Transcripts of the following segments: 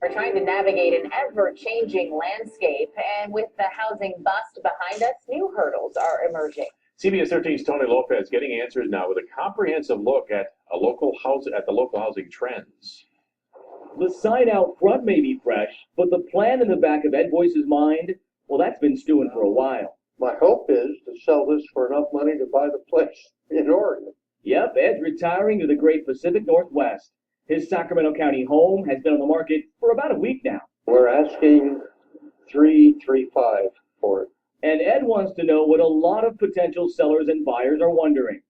We're trying to navigate an ever-changing landscape, and with the housing bust behind us, new hurdles are emerging. CBS 13's Tony Lopez getting answers now with a comprehensive look at the local housing trends. The sign out front may be fresh, but the plan in the back of Ed Boyce's mind, well, that's been stewing for a while. My hope is to sell this for enough money to buy the place in Oregon. Yep, Ed's retiring to the great Pacific Northwest. His Sacramento County home has been on the market for about a week now. We're asking $335 for it. And Ed wants to know what a lot of potential sellers and buyers are wondering.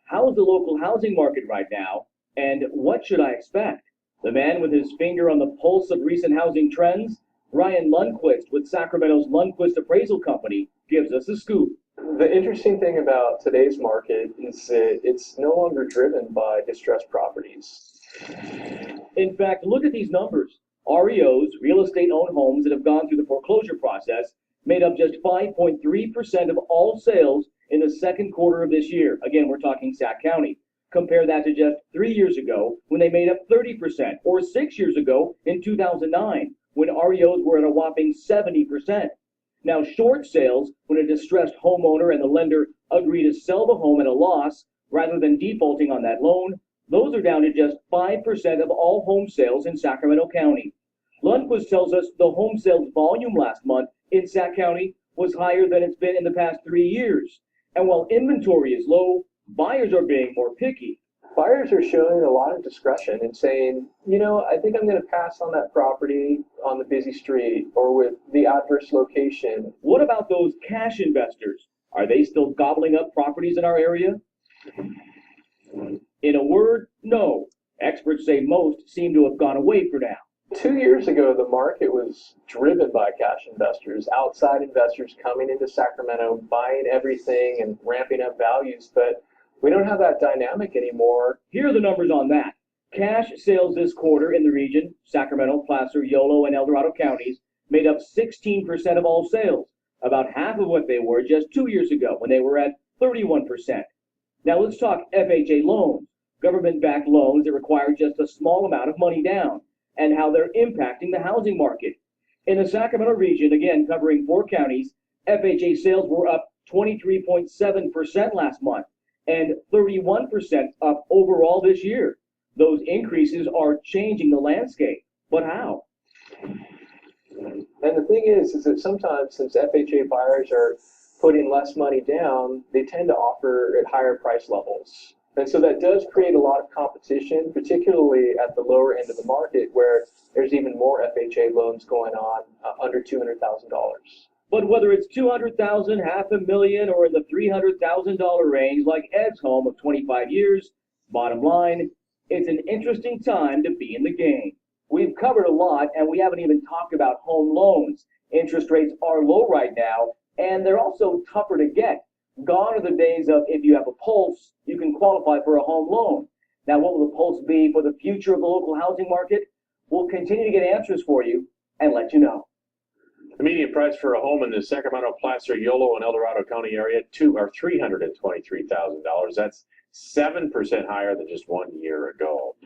How's the local housing market right now, and what should I expect? The man with his finger on the pulse of recent housing trends, Ryan Lundquist with Sacramento's Lundquist Appraisal Company, gives us a scoop. The interesting thing about today's market is that it's no longer driven by distressed properties. In fact, look at these numbers. REOs, real estate-owned homes that have gone through the foreclosure process, made up just 5.3% of all sales in the second quarter of this year. Again, we're talking Sac County. Compare that to just 3 years ago when they made up 30%, or 6 years ago in 2009 when REOs were at a whopping 70%. Now, short sales, when a distressed homeowner and the lender agree to sell the home at a loss rather than defaulting on that loan, those are down to just 5% of all home sales in Sacramento County. Lundquist tells us the home sales volume last month in Sac County was higher than it's been in the past 3 years. And while inventory is low, buyers are being more picky. Buyers are showing a lot of discretion and saying, you know, I think I'm going to pass on that property on the busy street or with the adverse location. What about those cash investors? Are they still gobbling up properties in our area? In a word, no. Experts say most seem to have gone away for now. 2 years ago, the market was driven by cash investors, outside investors coming into Sacramento, buying everything and ramping up values, but we don't have that dynamic anymore. Here are the numbers on that. Cash sales this quarter in the region, Sacramento, Placer, Yolo, and El Dorado counties, made up 16% of all sales, about half of what they were just 2 years ago when they were at 31%. Now let's talk FHA loans, government-backed loans that require just a small amount of money down, and how they're impacting the housing market. In the Sacramento region, again covering 4 counties, FHA sales were up 23.7% last month and 31% up overall this year. Those increases are changing the landscape, but how? And the thing is that sometimes since FHA buyers are putting less money down, they tend to offer at higher price levels. And so that does create a lot of competition, particularly at the lower end of the market where there's even more FHA loans going on under $200,000. But whether it's $200,000, $500,000, or in the $300,000 range like Ed's home of 25 years, bottom line, it's an interesting time to be in the game. We've covered a lot, and we haven't even talked about home loans. Interest rates are low right now, and they're also tougher to get. Gone are the days of if you have a pulse, you can qualify for a home loan. Now, what will the pulse be for the future of the local housing market? We'll continue to get answers for you and let you know. The median price for a home in the Sacramento, Placer, Yolo, and El Dorado County area are $323,000. That's 7% higher than just 1 year ago.